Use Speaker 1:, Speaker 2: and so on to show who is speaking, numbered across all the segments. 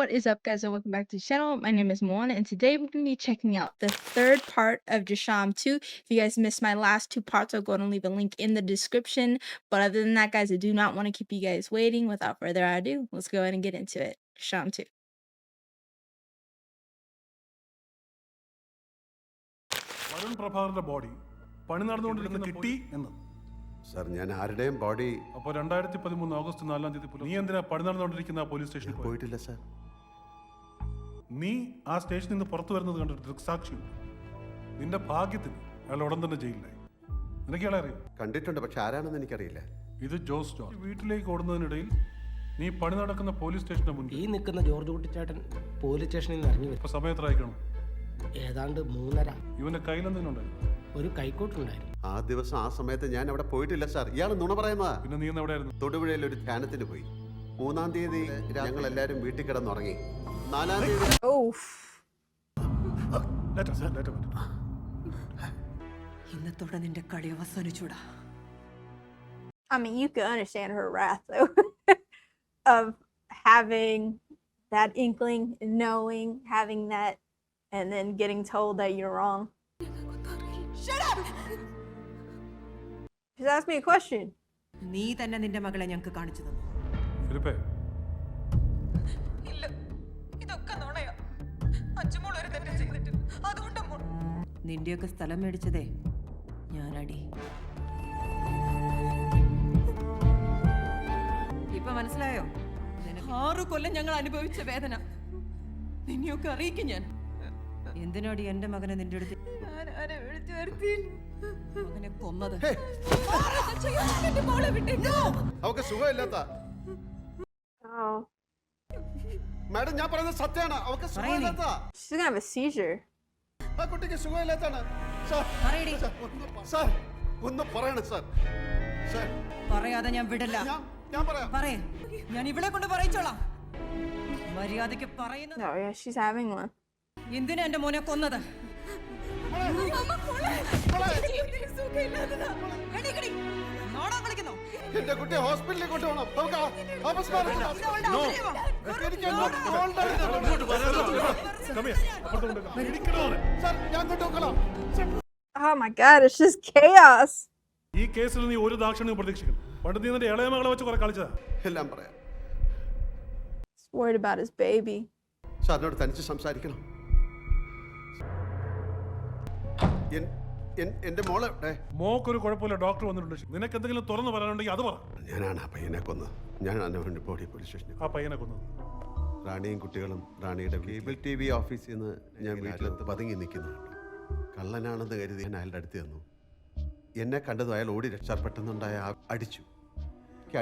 Speaker 1: What is up, guys, and welcome back to the channel. My name is Moana, and today we're going to be checking out the third part of Drishyam 2. If you guys missed my last two parts, I'll go ahead and leave a link in the description. But other than that, guys, I do not want to keep you guys waiting. Without further ado, let's go ahead and get into it. Drishyam 2.
Speaker 2: Varun Prabhakar's body. പണി നടന്നുകൊണ്ടിരിക്കുന്ന കിട്ടി എന്ന്
Speaker 3: sir ഞാൻ ആരുടെയും body
Speaker 2: അപ്പോൾ 2013 August 4-ാം തീയതി നീ എന്തിനാ പണി നടന്നുകൊണ്ടിരിക്കുന്ന പോലീസ് സ്റ്റേഷനിൽ
Speaker 3: പോയിട്ടില്ല സർ.
Speaker 2: നീ ആ സ്റ്റേഷനിൽ നിന്ന് പുറത്തു വരുന്നത് കണ്ടിട്ട് ദൃക്സാക്ഷിയുണ്ട്. നിന്റെ ഭാഗ്യത്തിന് അയാൾ ഉടൻ തന്നെ ജയിലിലായി. നിനക്ക് അയാളെ അറിയാം?
Speaker 3: കണ്ടിട്ടുണ്ട്, പക്ഷെ ആരാണെന്ന് എനിക്കറിയില്ല.
Speaker 2: ഇത് ജോസ് ജോർജ്. വീട്ടിലേക്ക് ഓടുന്നതിനിടയിൽ നീ പണി നടക്കുന്ന പോലീസ് സ്റ്റേഷന്റെ മുന്നിൽ
Speaker 4: ഈ നിൽക്കുന്ന ജോർജ് കുട്ടിച്ചേട്ടൻ പോലീസ് സ്റ്റേഷനിൽ നിന്ന് ഇറങ്ങി വരും.
Speaker 2: ഇപ്പൊ സമയത്തായിക്കണം?
Speaker 4: ഏതാണ്ട് 3:30.
Speaker 2: ഇവന്റെ കയ്യിലെന്തെങ്കിലുണ്ടായിരുന്നു?
Speaker 4: ഒരു കൈക്കോട്ടുണ്ടായിരുന്നു.
Speaker 3: ആ ദിവസം ആ സമയത്ത് ഞാൻ അവിടെ പോയിട്ടില്ല സാർ. ഇയാൾ നുണ പറയുന്നതാ.
Speaker 2: പിന്നെ നീ എവിടെയായിരുന്നു?
Speaker 3: തൊടുപുഴയിൽ ഒരു ധ്യാനത്തിന് പോയി. 3-ാം തീയതി ഞങ്ങൾ എല്ലാവരും വീട്ടിൽ കിടന്നുറങ്ങി. 4-ാം തീയതി
Speaker 5: ഇന്നത്തോടെ നിന്റെ കളി അവസാനിച്ചൂടാ.
Speaker 6: I mean, you can understand her wrath, though, of having that inkling, knowing, having that, and then getting told that you're wrong.
Speaker 5: Shut up!
Speaker 6: Just ask me a question.
Speaker 5: നീ തന്നെ നിന്റെ മകളെ ഞങ്ങൾക്ക് കാണിച്ചു തന്നു.
Speaker 2: ഫിലിപ്പേ,
Speaker 5: ഇല്ല, ഇതൊക്കെ നുണയാ. അച്ഛമോൾ ഒരു തെറ്റ് ചെയ്തിട്ടില്ല. അതുകൊണ്ട് നിന്റെയൊക്കെ സ്ഥലം മേടിച്ചതേ ഞാനടി. ഇപ്പൊ മനസ്സിലായോ? 6 കൊല്ലം ഞങ്ങൾ അനുഭവിച്ച വേദന നിന്നെയൊക്കെ അറിയിക്കും ഞാൻ. എന്തിനാടി എന്റെ മകനെ നിന്റെ അടുത്ത് മകനെ കൊന്നത്?
Speaker 3: അവൾക്ക് സുഖമില്ലാത്ത മാഡം, ഞാൻ പറയുന്നത് സത്യമാണ്. അവൾക്ക് സുഖമില്ലാത്ത,
Speaker 6: She's gonna have a seizure.
Speaker 3: ആ കുട്ടിക്ക് സുഖമില്ലാത്താണ് സാർ. ഒന്ന് പറയണം സാർ. സാർ
Speaker 5: പറയാതെ ഞാൻ വിടില്ല.
Speaker 3: ഞാൻ പറയാം.
Speaker 5: പറയേ, ഞാൻ ഇവിടെ കൊണ്ട് പറയിച്ചോളാം. മര്യാദയ്ക്ക് പറയുന്നത്.
Speaker 6: Oh yeah, she's having one.
Speaker 5: എന്തിനാ എന്റെ മോനെ കൊന്നത്?
Speaker 3: എന്റെ കുട്ടിയെ ഹോസ്പിറ്റലിൽ കൊണ്ടുപോകണം. ഞാൻ കൊണ്ടുപോകണം.
Speaker 6: Oh my god, it's just chaos.
Speaker 2: ഈ കേസിൽ നീ ഒരു ദാക്ഷിണ്യം പ്രതീക്ഷിക്കണം. പണ്ട് നീ നിന്റെ ഇളയ മകളെ വെച്ച് കുറെ കളിച്ചതാ.
Speaker 3: എല്ലാം പറയാം.
Speaker 6: He's worried about his baby.
Speaker 3: സാറിനോട് തനിച്ച് സംസാരിക്കണം. എന്റെ മോളെ
Speaker 2: മോക്കൊരു കുഴപ്പമില്ല, ഡോക്ടർ വന്നിട്ടുണ്ട്. നിനക്ക് എന്തെങ്കിലും തുറന്നു പറയാനുണ്ടെങ്കിൽ അത് പറ.
Speaker 3: ഞാനാണ് ആ പയ്യനെ കൊന്നത്. ഞാനാണ് അവൻ്റെ ബോഡി പോലീസ് സ്റ്റേഷനിൽ.
Speaker 2: ആ പയ്യനെ കൊന്നത്
Speaker 3: റാണിയും കുട്ടികളും റാണിയുടെ കേബിൾ TV ഓഫീസിൽ നിന്ന് ഞാൻ വീട്ടിലെടുത്ത് പതുങ്ങി നിൽക്കുന്നു. കള്ളനാണെന്ന് കരുതി ഞാൻ അയാളുടെ അടുത്ത് തന്നു. എന്നെ കണ്ടതും അയാൾ ഓടി രക്ഷപ്പെട്ടുന്നുണ്ടായ അടിച്ചു.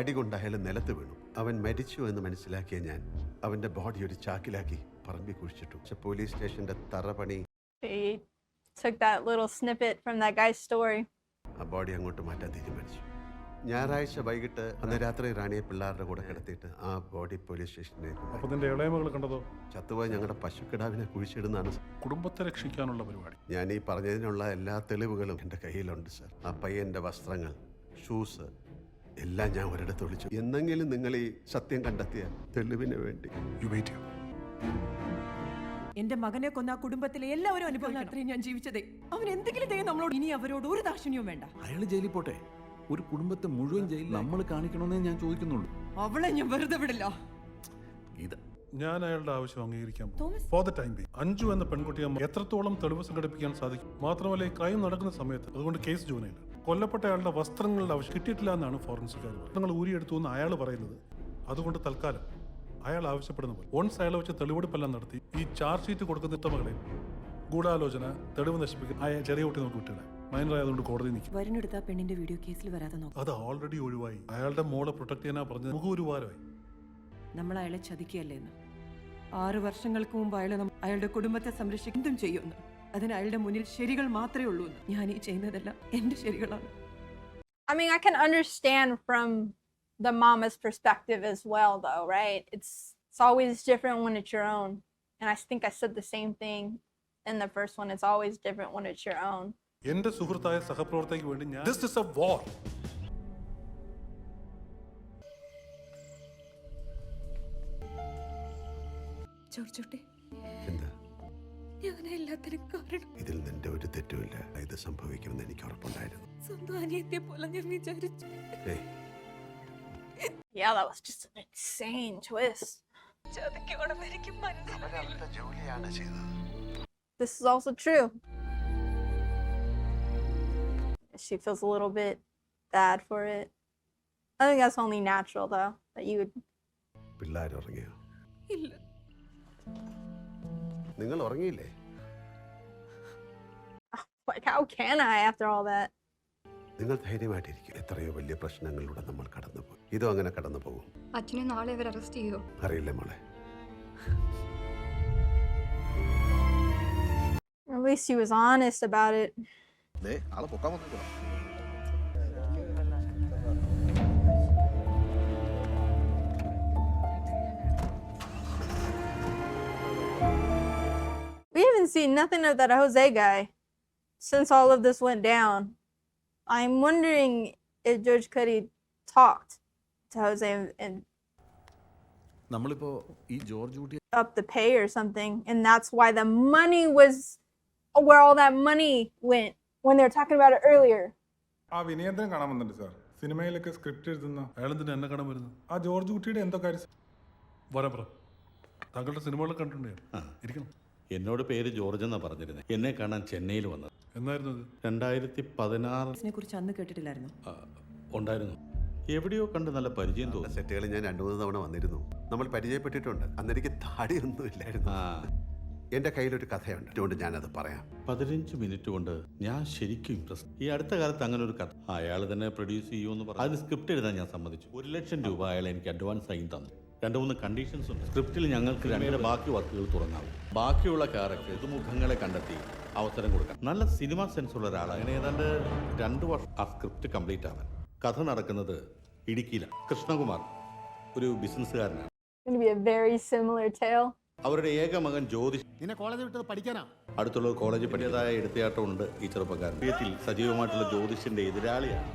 Speaker 3: അടി കൊണ്ട് അയാൾ നിലത്ത് വീണു. അവൻ മരിച്ചു എന്ന് മനസ്സിലാക്കിയ ഞാൻ അവൻ്റെ ബോഡി ഒരു ചാക്കിലാക്കി പറമ്പിൽ കുഴിച്ചിട്ടു. പക്ഷെ പോലീസ് സ്റ്റേഷന്റെ തറപണി
Speaker 6: He took that little snippet from that guy's story.
Speaker 3: ആ ബോഡി അങ്ങോട്ട് മാറ്റാൻ തീരുമാനിച്ചു. ഞായറാഴ്ച വൈകിട്ട് അന്ന് രാത്രി റാണിയെ പിള്ളേരുടെ കൂടെ കിടത്തിയിട്ട് ആ ബോഡി പോലീസ് സ്റ്റേഷനിലേക്ക്.
Speaker 2: അപ്പൊ നിന്റെ ഇളയ മകൾ കണ്ടതോ?
Speaker 3: ചത്തുപോയി ഞങ്ങളുടെ പശുക്കിടാവിനെ കുഴിച്ചിടുന്നതാണ്.
Speaker 2: കുടുംബത്തെ രക്ഷിക്കാനുള്ള പരിപാടി.
Speaker 3: ഞാൻ ഈ പറഞ്ഞതിനുള്ള എല്ലാ തെളിവുകളും എൻ്റെ കയ്യിലുണ്ട് സർ. ആ പയ്യൻ്റെ വസ്ത്രങ്ങൾ, ഷൂസ് എല്ലാം ഞാൻ ഒരിടത്ത് വിളിച്ചു. എന്നെങ്കിലും നിങ്ങൾ ഈ സത്യം കണ്ടെത്തിയ തെളിവിന് വേണ്ടി
Speaker 5: എന്റെ മകനെ കൊന്ന ആ കുടുംബത്തിലെ എല്ലാവരും അനുഭവിക്കണം. അത്രയും ഞാൻ ജീവിച്ചതേ. അവൻ എന്തെങ്കിലും ചെയ്യും നമ്മളോട്. ഇനി അവരോട് ഒരു ദാക്ഷിണ്യവും വേണ്ട.
Speaker 7: അയാൾ ജയിലിൽ പോട്ടെ. ഒരു കുടുംബത്തെ മുഴുവൻ ജയിലിൽ നമ്മൾ കാണിക്കണമെന്നേ ഞാൻ ചോദിക്കുന്നുള്ളൂ.
Speaker 5: അവളെ ഞാൻ വെറുതെ വിടില്ല.
Speaker 2: ഞാൻ അയാളുടെ ആവശ്യം അംഗീകരിക്കാം. For the time being Anju എന്ന പെൺകുട്ടിയെ എത്രത്തോളം തെളിവ് സംഘടിപ്പിക്കാൻ സാധിക്കും. മാത്രമല്ല ഈ ക്രൈം നടക്കുന്ന സമയത്ത് അതുകൊണ്ട് കേസ് ജോയിനില്ല. കൊല്ലപ്പെട്ട അയാളുടെ വസ്ത്രങ്ങളുടെ ആവശ്യം കിട്ടിയിട്ടില്ല എന്നാണ് ഫോറൻസിക്കാർ. വസ്ത്രങ്ങൾ ഊരിയെടുത്തു എന്ന് അയാൾ പറയുന്നത്. അതുകൊണ്ട് തൽക്കാലം അയാൾ ആവശ്യപ്പെടുന്ന പോലെ ഓൺസ് അയാളെ വെച്ച് തെളിവെടുപ്പെല്ലാം നടത്തി ഈ ചാർജ് ഷീറ്റ് കൊടുക്കുന്ന ഇത്തമകളെ ഗൂഢാലോചന, തെളിവ് നശിപ്പിക്കും ആ ചെറിയ കുട്ടി നമുക്ക് വിട്ടില്ല. മൈനറായതുകൊണ്ട് കോടതി നിൽക്കും.
Speaker 5: വരുന്നെടുത്ത പെണ്ണിന്റെ വീഡിയോ കേസിൽ വരാതെ നോക്കും.
Speaker 2: അത് ഓൾറെഡി ഒഴിവായി. അയാളുടെ മോളെ പ്രൊട്ടക്ട് ചെയ്യാനാ പറഞ്ഞത്. നമുക്ക് ഒരു വാരമായി.
Speaker 5: നമ്മൾ അയാളെ ചതിക്കുകയല്ലേ എന്ന്. 6 വർഷങ്ങൾക്ക് മുമ്പ് അയാളുടെ കുടുംബത്തെ സംരക്ഷിക്കുന്നതും ചെയ്യുന്നു. അതിന് അയാളുടെ മുന്നിൽ ശരികൾ മാത്രമേ ഉള്ളൂ. ഞാൻ ഈ ചെയ്യുന്നതെല്ലാം എന്റെ ശരികളാണ്.
Speaker 6: I mean, I can understand from the mama's perspective as well, though, right? It's always different when it's your own. And I think I said the same thing in the first one. It's always different when it's your own.
Speaker 2: എന്റെ സുഹൃത്തായ സഹപ്രവർത്തകയ്ക്ക് വേണ്ടി ഞാൻ this is a war.
Speaker 5: Georgekutty,
Speaker 3: എന്താ
Speaker 5: ഞാൻ എല്ലാത്തിനും കാരണം.
Speaker 3: ഇതിൽ നിന്റെ ഒരു തെറ്റുമില്ല. ഇത് സംഭവിക്കുമെന്ന് എനിക്ക് ഉറപ്പുണ്ടായിരുന്നു.
Speaker 5: സ്വന്തം അനിയത്തെ പോലെ ഞാൻ വിചാരിച്ചു.
Speaker 6: Yeah, that was just an insane twist.
Speaker 5: ചതിക്കോടെ എനിക്ക് മനസ്സിലായില്ല.
Speaker 3: ജോലിയാണ് ചെയ്തത്.
Speaker 6: This is also true. She feels a little bit bad for it. I think that's only natural, though, that you would.
Speaker 3: പിള്ളേർ ഉറങ്ങിയോ?
Speaker 5: ഇല്ല.
Speaker 3: നിങ്ങൾ ഉറങ്ങിയില്ലേ?
Speaker 6: Like, how can I after all that?
Speaker 3: നിങ്ങൾ ധൈര്യമായിട്ടിരിക്കും. എത്രയോ വലിയ പ്രശ്നങ്ങളിലൂടെ നമ്മൾ കടന്നുപോയി. ഇതും അങ്ങനെ കടന്നു പോകും.
Speaker 8: അച്ഛനെ നാളെ ഇവർ അറസ്റ്റ് ചെയ്യോ?
Speaker 3: അറിയില്ല മോളെ.
Speaker 6: At least he was honest about it.
Speaker 7: ആളെ പൊക്കാൻ വന്നിട്ടോ.
Speaker 6: We haven't seen nothing of that Jose guy since all of this went down. I'm wondering if George Cuddy talked to Jose and
Speaker 7: നമ്മളിപ്പോ ഈ George കുട്ടി
Speaker 6: up the pay or something, and that's why the money was where all that money went when they were talking about it earlier.
Speaker 2: ആ വിനയേന്ദ്രൻ കാണാൻ വന്നിട്ടുണ്ട് sir. സിനിമയിലൊക്കെ script എഴുതുന്ന അയാളെന്തിനാ എന്നെ കാണാൻ വരുന്നത്? ആ ജോർജ് കുട്ടിയുടെ എന്തോ കാര്യം. വരാം താങ്കളുടെ സിനിമകളൊക്കെ കണ്ടിട്ടുണ്ട്. ഇരിക്കണം.
Speaker 9: എന്നോട് പേര് ജോർജ് എന്നാ പറഞ്ഞിരുന്നത്. എന്നെ കാണാൻ ചെന്നൈയിൽ വന്നത്.
Speaker 2: എന്നായിരുന്നു അത്?
Speaker 9: 2016
Speaker 5: കുറിച്ച് അന്ന് കേട്ടിട്ടില്ലായിരുന്നു.
Speaker 9: ഉണ്ടായിരുന്നു. എവിടെയോ കണ്ട് നല്ല പരിചയം തോന്നുന്നു.
Speaker 3: സെറ്റുകളിൽ ഞാൻ 2-3 തവണ വന്നിരുന്നു. നമ്മൾ പരിചയപ്പെട്ടിട്ടുണ്ട്. അന്നെനിക്ക് താടിയൊന്നും ഇല്ലായിരുന്നു. എന്റെ കയ്യിലൊരു കഥയുണ്ട്, അതുകൊണ്ട് ഞാനത് പറയാം.
Speaker 9: 15 മിനിറ്റ് കൊണ്ട് ഞാൻ ശരിക്കും ഇംപ്രസ്. ഈ അടുത്ത കാലത്ത് അങ്ങനെ ഒരു കഥ അയാൾ തന്നെ പ്രൊഡ്യൂസ് ചെയ്യുമെന്ന് പറഞ്ഞു. അതിന് സ്ക്രിപ്റ്റ് എഴുതാൻ ഞാൻ സമ്മതിച്ചു. 1 ലക്ഷം രൂപ അയാൾ എനിക്ക് അഡ്വാൻസ് ആയി തന്നു. 2-3 കണ്ടീഷൻസ് ഉണ്ട്. സ്ക്രിപ്റ്റിൽ ഞങ്ങൾക്ക് 2 ബാക്കി വർക്കുകൾ തുറന്നാവും. ബാക്കിയുള്ള ക്യാരക്ടേഴ്സ് മുഖങ്ങളെ കണ്ടെത്തി അവസരം കൊടുക്കാം. നല്ല സിനിമ സെൻസ് ഉള്ള ഒരാളാണ്. അങ്ങനെ ഏതാണ്ട് 2 വർഷം ആ സ്ക്രിപ്റ്റ് കംപ്ലീറ്റ് ആവാൻ. കഥ നടക്കുന്നത് ഇടുക്കിയിലാണ്. കൃഷ്ണകുമാർ ഒരു ബിസിനസ്സുകാരനാണ്.
Speaker 6: Going to be a very similar tale.
Speaker 9: അവരുടെ ഏക മകൻ ജ്യോതിഷ്
Speaker 10: നിന്നെ കോളേജിൽ വിട്ടത് പഠിക്കാനാ?
Speaker 9: അടുത്തുള്ള കോളേജിൽ പഠിച്ചതായ എടുത്തയാട്ടമുണ്ട് ഈ ചെറുപ്പക്കാരൻ. വീട്ടിൽ സജീവമായിട്ടുള്ള ജ്യോതിഷിന്റെ എതിരാളിയാണ്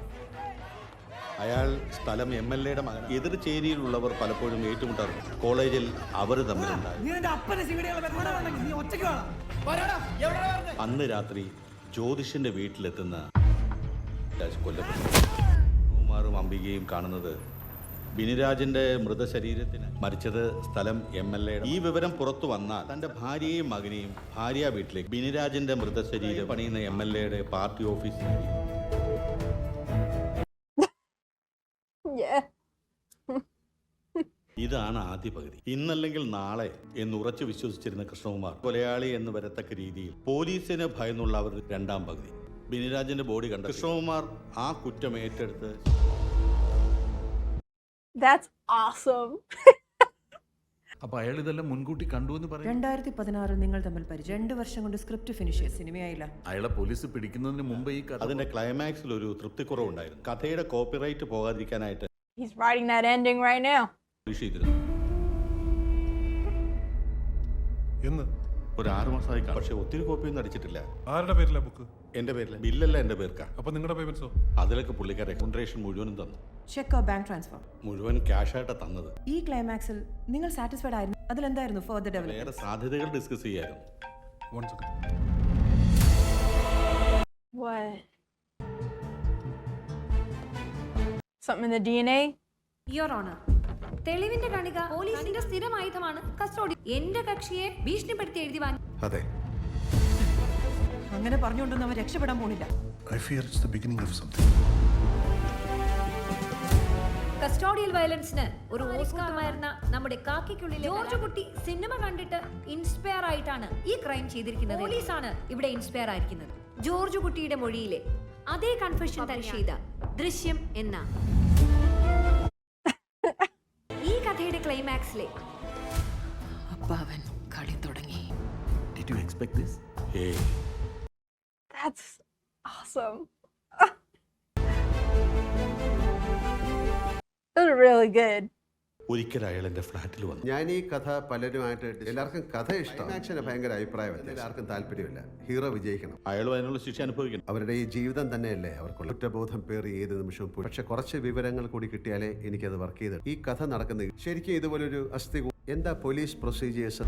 Speaker 9: അയാൾ. സ്ഥലം MLA-യുടെ മകൻ. എതിർ ചേരിയിലുള്ളവർ പലപ്പോഴും ഏറ്റുമുട്ടാറുണ്ട്. കോളേജിൽ അവർ തമ്മിലുണ്ടായി. അന്ന് രാത്രി ജ്യോതിഷിന്റെ വീട്ടിലെത്തുന്ന കൊല്ലപ്പെട്ടു. കുമാറും അംബികയും കാണുന്നത് ബിനിരാജിന്റെ മൃതശരീരത്തിന് മരിച്ചത് സ്ഥലം MLA-യുടെ. ഈ വിവരം പുറത്തു വന്നാൽ തന്റെ ഭാര്യയെയും മകനെയും ഭാര്യ വീട്ടിലേക്ക് ബിനിരാജിന്റെ മൃതശരീരം പണിയുന്ന MLA-യുടെ പാർട്ടി ഓഫീസിൽ. ഇതാണ് ആദ്യ പകുതി. ഇന്നല്ലെങ്കിൽ നാളെ എന്ന് ഉറച്ചു വിശ്വസിച്ചിരുന്ന കൃഷ്ണകുമാർ കൊലയാളി എന്ന് വരത്തക്ക രീതിയിൽ പോലീസിന് ഭയന്നുള്ള അവർ 2ാം പകുതി. ബിനിരാജിന്റെ ബോഡി കണ്ട കൃഷ്ണകുമാർ ആ കുറ്റം ഏറ്റെടുത്ത്.
Speaker 6: That's awesome.
Speaker 7: അപ്പൊ അയാൾ ഇതെല്ലാം മുൻകൂട്ടി കണ്ടു എന്ന് പറയും.
Speaker 5: 2016 നിങ്ങൾ തമ്മിൽ പരിചയം. 2 വർഷം കൊണ്ട് സ്ക്രിപ്റ്റ് ഫിനിഷ് ചെയ്ത് സിനിമയായില്ല.
Speaker 7: അയാളെ പോലീസ് പിടിക്കുന്നതിന് മുമ്പ് ഈ കഥ.
Speaker 9: അതിന്റെ ക്ലൈമാക്സിൽ ഒരു തൃപ്തിക്കുറവുണ്ടായിരുന്നു. കഥയുടെ copyright പോകാതിരിക്കാനായിട്ട്
Speaker 6: He's writing that ending right now.
Speaker 9: ചെയ്തിരുന്നു.
Speaker 2: എന്ന്
Speaker 9: ഒരു 6 മാസമായി. പക്ഷെ ഒത്തിരി കോപ്പിയൊന്നും അടിച്ചിട്ടില്ല.
Speaker 2: ആരുടെ പേരിലാ ബുക്ക്?
Speaker 9: എന്റെ പേരില്ല. ബില്ലല്ല എന്റെ പേർക്കാ.
Speaker 2: അപ്പൊ നിങ്ങളുടെ പേയ്മെന്റ്സോ?
Speaker 9: അതിലൊക്കെ പുള്ളിക്കാരെ റെക്കമെൻഡേഷൻ മുഴുവനും തന്നു.
Speaker 5: Check or bank transfer?
Speaker 9: മുഴുവൻ ക്യാഷ് ആയിട്ടാ തന്നത്.
Speaker 5: ഈ ക്ലൈമാക്സിൽ നിങ്ങൾ സാറ്റിസ്ഫൈഡ് ആയിരുന്നു? അതിലെന്തായിരുന്നു ഫർദർ ഡെവലപ്മെന്റ്?
Speaker 9: വേറെ സാധ്യതകൾ ഡിസ്കസ് ചെയ്യായിരുന്നു.
Speaker 2: One second.
Speaker 6: What? Something in the DNA?
Speaker 8: Your honour, തെളിവിന്റെ കണിക പോലീസിന്റെ സ്ഥിരം ആയുധമാണ് കസ്റ്റോഡി. എന്റെ കക്ഷിയെ ഭീഷണിപ്പെടുത്തി എഴുതി വാങ്ങി.
Speaker 3: അതെ,
Speaker 5: അങ്ങനെ പറഞ്ഞുകൊണ്ടൊന്നും അവർ രക്ഷപ്പെടാൻ പോണില്ല.
Speaker 2: I fear it's the beginning of something.
Speaker 8: Custodial വയലൻസിന് ഒരു ഓസ്കാറുമായിരുന്ന നമ്മുടെ കാക്കിക്കുള്ളിലെ ജോർജ് കുട്ടി സിനിമ കണ്ടിട്ട് ഇൻസ്പയർ ആയിട്ടാണ് ഈ ക്രൈം ചെയ്തിരിക്കുന്നത്. പോലീസാണ് ഇവിടെ ഇൻസ്പയർ ആയിരിക്കുന്നത്. ജോർജ് കുട്ടിയുടെ മൊഴിയിലെ അതേ കൺഫെഷൻ തന്നെ ചെയ്ത ദൃശ്യം എന്ന ഈ കഥയുടെ ക്ലൈമാക്സിലെ
Speaker 5: അപ്പാവൻ കളി തുടങ്ങി.
Speaker 7: Did you expect this?
Speaker 6: That's awesome. It was really good.
Speaker 9: ഒരിക്കൽ അയാൾ എന്റെ ഫ്ലാറ്റിൽ വന്നു.
Speaker 3: ഞാൻ ഈ കഥ പലരുമായിട്ട് എല്ലാവർക്കും കഥ ഇഷ്ടം. ആക്ഷന് ഭയങ്കര അഭിപ്രായം. എല്ലാവർക്കും താല്പര്യമില്ല. ഹീറോ വിജയിക്കണം.
Speaker 9: അയാൾ അതിനുള്ള ശിക്ഷ അനുഭവിക്കണം.
Speaker 3: അവരുടെ ഈ ജീവിതം തന്നെയല്ലേ അവർക്കുള്ള. കുറ്റബോധം പേറി ഏത് നിമിഷവും. പക്ഷെ കുറച്ച് വിവരങ്ങൾ കൂടി കിട്ടിയാലേ എനിക്കത് വർക്ക് ചെയ്ത്. ഈ കഥ നടക്കുന്നത് ശരിക്കും ഇതുപോലൊരു അസ്ഥി എന്താ പോലീസ് പ്രൊസീജിയേഴ്സ്?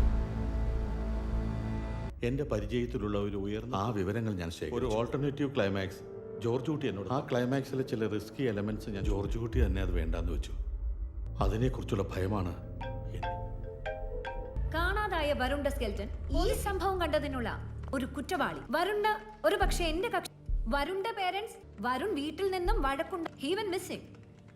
Speaker 9: എൻ്റെ പരിചയത്തിലുള്ള ഒരു ഉയർന്ന ആ വിവരങ്ങൾ ഞാൻ ശേഖരിച്ചു. ഒരു ഓൾട്ടർനേറ്റീവ് ക്ലൈമാക്സ് ജോർജ് കുട്ടി എന്നോട്, ആ ക്ലൈമാക്സിലെ ചില റിസ്കി എലമെന്റ്സ് ഞാൻ ജോർജ് കുട്ടി തന്നെ അത് വേണ്ടാന്ന് വെച്ചു. അതിനെക്കുറിച്ചുള്ള ഭയമാണ്.
Speaker 8: കാണാതായ വരുണ്ട സ്കെൽറ്റൻ ഈ സംഭവം കണ്ടതിനുള്ള ഒരു കുറ്റവാളി. വരുണ്ട ഒരു പക്ഷേ എന്റെ കക്ഷി. വരുണ്ട പേരൻസ് വരുൺ വീട്ടിൽ നിന്നും വഴക്കുണ്ട്. Heaven missing.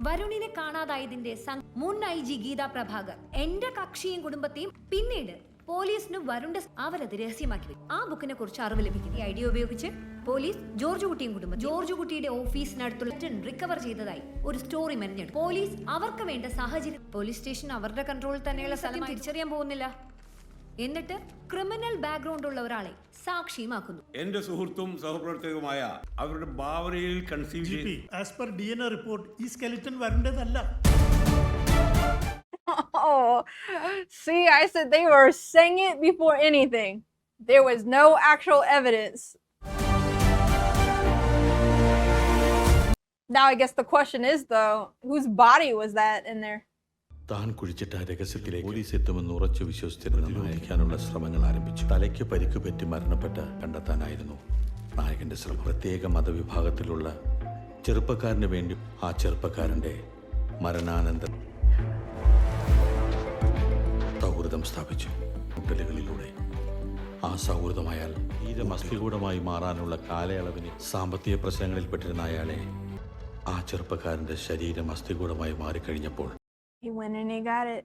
Speaker 8: വരുണിനെ കാണാതായതിന്റെ മുൻ IG ഗീത പ്രഭാകർ എന്റെ കക്ഷിയും കുടുംബത്തെയും പിന്നീട് പോലീസിന് വരുണ്ട അവരത് രഹസ്യമാക്കി വെക്കും. ആ ബുക്കിനെ കുറിച്ച് അറിവ് ലഭിക്കുന്നു. ഈ ഐഡിയ ഉപയോഗിച്ച് പോലീസ് ജോർജ് കുട്ടിയും കുടുംബം ജോർജ് കുട്ടിയുടെ ഓഫീസിനടുത്തുള്ള റിക്കവർ ചെയ്തതായി ഒരു സ്റ്റോറി മെനഞ്ഞെടുത്തു. പോലീസ് അവർക്ക് വേണ്ട സാഹചര്യം, പോലീസ് സ്റ്റേഷൻ അവരുടെ കൺട്രോളിൽ തന്നെയുള്ള സ്ഥലം തിരിച്ചറിയാൻ പോകുന്നില്ല. എന്നിട്ട് ക്രിമിനൽ ബാക്ക്ഗ്രൗണ്ട് ഉള്ള ഒരാളെ സാക്ഷിയുമാക്കുന്നു.
Speaker 10: എന്റെ സുഹൃത്തും സഹപ്രവർത്തകവുമായ അവരുടെ ഭാവനയിൽ conceive
Speaker 2: as per DNA report ഈ skeleton വരേണ്ടതല്ല.
Speaker 6: Oh, see, I said they were saying it before anything. There was no actual evidence. Now I guess the question is though, whose body was that in there?
Speaker 9: താൻ കുഴിച്ചിട്ട രഹസ്യത്തിലേക്ക് police എത്തുമെന്ന് ഉറച്ചു വിശ്വസിച്ചിരുന്ന നായകനുള്ള ശ്രമങ്ങൾ ആരംഭിച്ചു. തലയ്ക്ക് പരിക്ക് പറ്റി മരണപ്പെട്ട കണ്ടെത്താനായിരുന്നു നായകന്റെ ശ്രമം. പ്രത്യേക മതവിഭാഗത്തിലുള്ള ചെറുപ്പക്കാരന് വേണ്ടി ആ ചെറുപ്പക്കാരന്റെ മരണാനന്തരം സൗഹൃദം സ്ഥാപിച്ചു. മുട്ടലുകളിലൂടെ ആ സൗഹൃദമായാൽ തീരമസ്തികൂടമായി മാറാനുള്ള കാലയളവിന് സാമ്പത്തിക പ്രശ്നങ്ങളിൽപ്പെട്ടിരുന്ന അയാളെ ആ ചെറുപ്പക്കാരന്റെ ശരീരം അസ്ഥികൂടമായി മാറിക്കഴിഞ്ഞപ്പോൾ
Speaker 6: He went and he got it.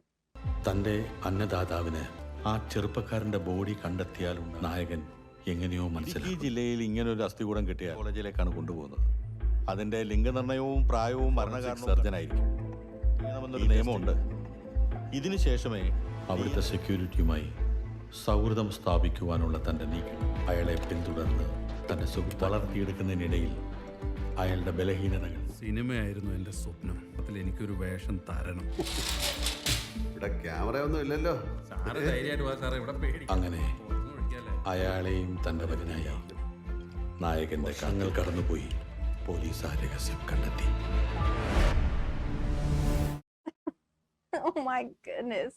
Speaker 9: തന്റെ അന്നദാതാവിന് ആ ചെറുപ്പക്കാരന്റെ ബോഡി കണ്ടെത്തിയാലുണ്ട് നായകൻ എങ്ങനെയോ മനസ്സിലാക്കി. ഈ ജില്ലയിൽ ഇങ്ങനൊരു അസ്ഥികൂടം കിട്ടിയ കോളേജിലേക്കാണ് കൊണ്ടുപോകുന്നത്. അതിന്റെ ലിംഗനിർണയവും പ്രായവും മരണകാരണവും സർജനായിരിക്കും. ചെയ്യണമെന്നൊരു നിയമമുണ്ട്. ഇതിനു ശേഷമേ അവിടുത്തെ സെക്യൂരിറ്റിയുമായി സൗഹൃദം സ്ഥാപിക്കുവാനുള്ള തന്റെ നീക്കം. അയാളെ പിന്തുടർന്ന് തന്റെ സുഹൃത്ത് വളർത്തിയെടുക്കുന്നതിനിടയിൽ അയാളുടെ ബലഹീനതകൾ.
Speaker 7: സിനിമയായിരുന്നു എൻ്റെ സ്വപ്നം. അതിൽ എനിക്കൊരു വേഷം തരണം.
Speaker 3: ഇവിടെ ക്യാമറയൊന്നും ഇല്ലല്ലോ.
Speaker 9: അങ്ങനെ അയാളെയും തന്റെ വരനായ നായകന്റെ കണ്ണുകൾ കടന്നുപോയി. പോലീസ് ആ രഹസ്യം കണ്ടെത്തി.
Speaker 6: Oh my goodness.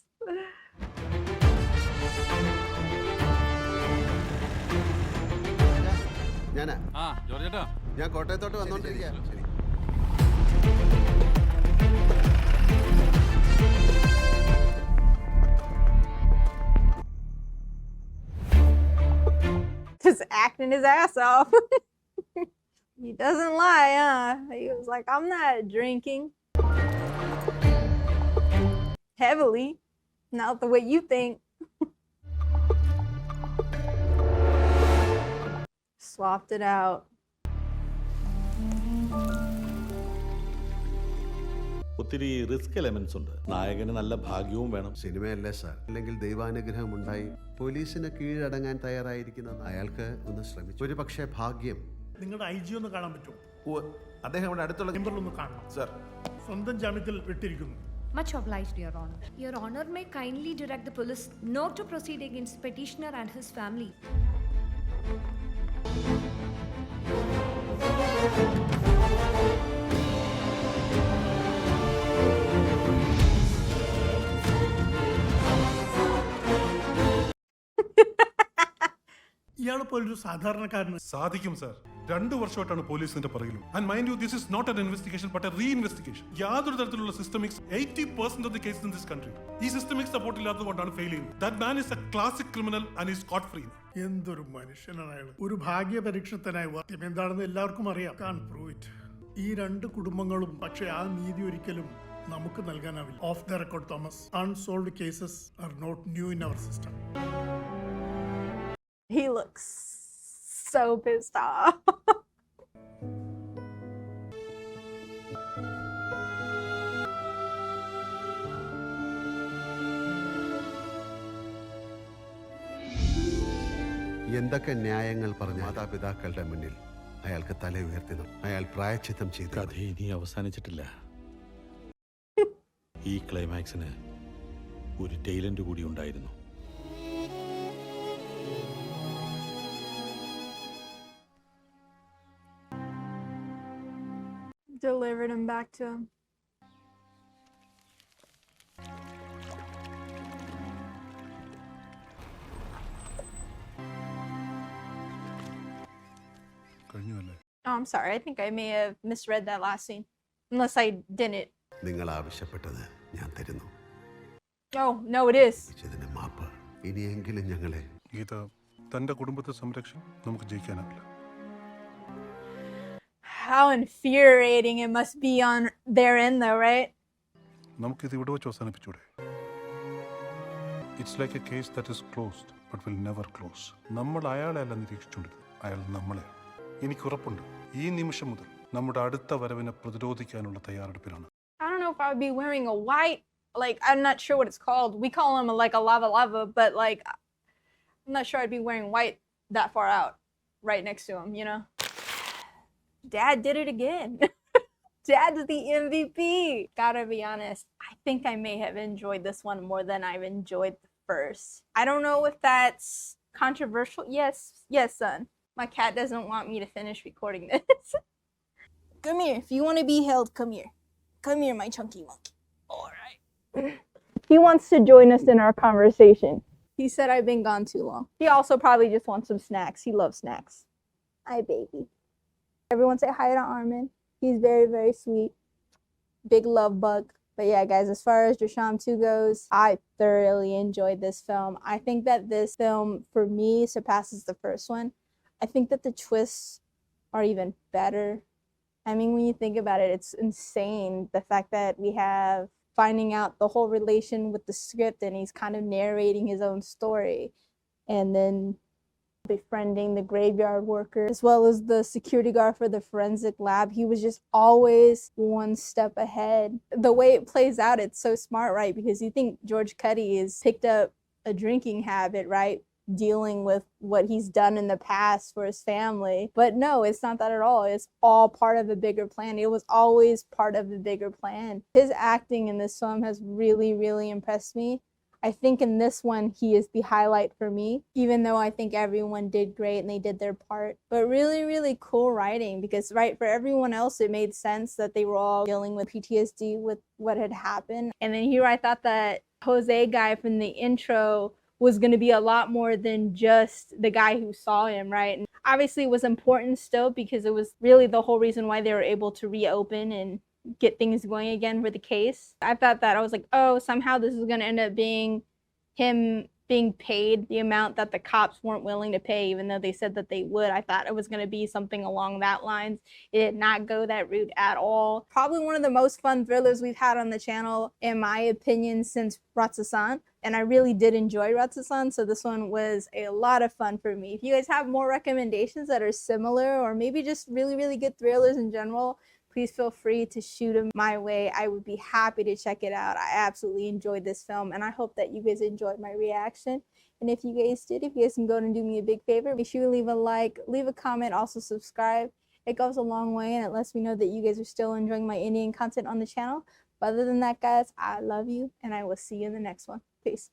Speaker 3: ഞാനാ ഞാൻ കോട്ടയത്തോട്ട് വന്നോണ്ടിരിക്കാം. ശരി.
Speaker 6: Just acting his ass off. He doesn't lie, huh? He was like, I'm not drinking heavily. Not the way you think. Swapped it out.
Speaker 9: ഒത്തിരി റിസ്ക് എലമെന്റ്സ് ഉണ്ട്. നായകന് നല്ല ഭാഗ്യവും വേണം.
Speaker 3: സിനിമയല്ലേ സാർ, അല്ലെങ്കിൽ ദൈവാനുഗ്രഹം ഉണ്ടായി പോലീസിന് കീഴടങ്ങാൻ തയ്യാറായിരിക്കുന്ന അയാൾക്ക് ഒന്ന് ശ്രമിച്ചു. ഒരു പക്ഷേ ഭാഗ്യം.
Speaker 2: നിങ്ങളുടെ IG ഒന്ന് കാണാൻ പറ്റുമോ?
Speaker 10: അദ്ദേഹം ഇവിടെ അടുത്തുള്ള
Speaker 2: നമ്പറിലൊന്ന് കാണണം സർ. സ്വന്തം ജാമ്യത്തിൽ വിട്ടിരിക്കുന്നു.
Speaker 8: Much obliged, Your Honor. Your Honor may kindly direct the police not to proceed against petitioner and his family.
Speaker 2: ഇയാളെ പോലൊരു സാധാരണക്കാരന് സാധിക്കും സർ. 2 വർഷമായിട്ടാണ് പോലീസിന്റെ പുറകിലും. And mind you, this is not an investigation but a reinvestigation. യാതൊരു തരത്തിലുള്ള systemics 80% of the cases in this country ഈ സിസ്റ്റമിക് സപ്പോർട്ട് ഇല്ലാത്തതുകൊണ്ടാണ് ഫെയിൽ ചെയ്യുന്നത്. That man is a classic criminal and is scot free. എന്തൊരു മനുഷ്യനാണ് അയാൾ. ഒരു ഭാഗ്യ പരീക്ഷത്തിനായി സത്യം എന്താണെന്ന് എല്ലാവർക്കും അറിയാം. Can prove it. ഈ 2 കുടുംബങ്ങളും പക്ഷേ ആ നീതി ഒരിക്കലും നമുക്ക് നൽകാനാവില്ല. Off the record Thomas, unsolved cases are not new in our system.
Speaker 6: He looks so pissed off.
Speaker 3: എന്തൊക്കെ ന്യായങ്ങൾ പറഞ്ഞ മാതാപിതാക്കളുടെ മുന്നിൽ അയാൾക്ക് തല ഉയർത്തി അയാൾ പ്രായശ്ചിത്തം ചെയ്തു.
Speaker 9: കഥ ഇനി അവസാനിച്ചിട്ടില്ല. ഈ ക്ലൈമാക്സിന് ഒരു ടൈലന്റ് കൂടി ഉണ്ടായിരുന്നു.
Speaker 6: Delivered him back to him.
Speaker 2: കഴിഞ്ഞു അല്ലേ?
Speaker 6: Oh, I'm sorry. I think I may have misread that last scene. Unless I didn't.
Speaker 3: നിങ്ങൾ ആവശ്യപ്പെട്ടത് ഞാൻ തരുന്നു.
Speaker 6: Oh, no, it is.
Speaker 3: ഇതിന് മാപ്പ്. ഇനിയെങ്കിലും ഞങ്ങളെ
Speaker 2: ഗീത, തന്റെ കുടുംബത്തെ സംരക്ഷിക്കാൻ നമുക്ക് ജയിക്കാനാവില്ല.
Speaker 6: How infuriating it must be on their end, though, right?
Speaker 2: നമുക്കിത് ഇവിടെ വെച്ച് അവസാനിപ്പിച്ചൂടെ? It's like a case that is closed but will never close. നമ്മൾ അയാളെ അല്ല നിരീക്ഷിച്ചുകൊണ്ടിരുന്നത്, അയാൾ നമ്മളെ. എനിക്കുറപ്പുണ്ട് ഈ നിമിഷം മുതൽ നമ്മുടെ അടുത്ത വരവിനെ പ്രതിരോധിക്കാനുള്ള തയ്യാറെടുപ്പിലാണ്.
Speaker 6: I don't know if I would be wearing a white, like, I'm not sure what it's called. We call him like a lava, but like, I'm not sure I'd be wearing white that far out right next to him, you know? Dad did it again. Dad's the MVP. Gotta be honest, I think I may have enjoyed this one more than I've enjoyed the first. I don't know if that's controversial. Yes, son. My cat doesn't want me to finish recording this. Come here. If you want to be held, come here. Come here, my chunky monkey. All right. He wants to join us in our conversation. He said I've been gone too long. He also probably just wants some snacks. He loves snacks. Hi, baby. Everyone say hi to Armin. He's very, very sweet. Big love bug. But yeah, guys, as far as Drishyam 2 goes, I thoroughly enjoyed this film. I think that this film, for me, surpasses the first one. I think that the twists are even better. I mean, when you think about it, it's insane. The fact that we have finding out the whole relation with the script and he's kind of narrating his own story. And then befriending the graveyard worker as well as the security guard for the forensic lab. He was just always one step ahead. The way it plays out, it's so smart, right? Because you think George Cuddy has picked up a drinking habit, right? Dealing with what he's done in the past for his family. But no, it's not that at all. It's all part of a bigger plan. It was always part of a bigger plan. His acting in this film has really, really impressed me. I think in this one, he is the highlight for me, even though I think everyone did great and they did their part. But really, really cool writing because, right, for everyone else, it made sense that they were all dealing with PTSD with what had happened. And then here I thought that Jose guy from the intro was going to be a lot more than just the guy who saw him, right? And obviously it was important still because it was really the whole reason why they were able to reopen and get things going again for the case. I thought that I was like, oh, somehow this is going to end up being him being paid the amount that the cops weren't willing to pay, even though they said that they would. I thought it was going to be something along that lines. It did not go that route at all. Probably one of the most fun thrillers we've had on the channel, in my opinion, since Ratsasan. And I really did enjoy Ratsasan, so this one was a lot of fun for me. If you guys have more recommendations that are similar, or maybe just really, really good thrillers in general, please feel free to shoot them my way. I would be happy to check it out. I absolutely enjoyed this film, and I hope that you guys enjoyed my reaction. And if you guys did, if you guys can go and do me a big favor, make sure you leave a like, leave a comment, also subscribe. It goes a long way, and it lets me know that you guys are still enjoying my Indian content on the channel. But other than that, guys, I love you, and I will see you in the next one. Peace.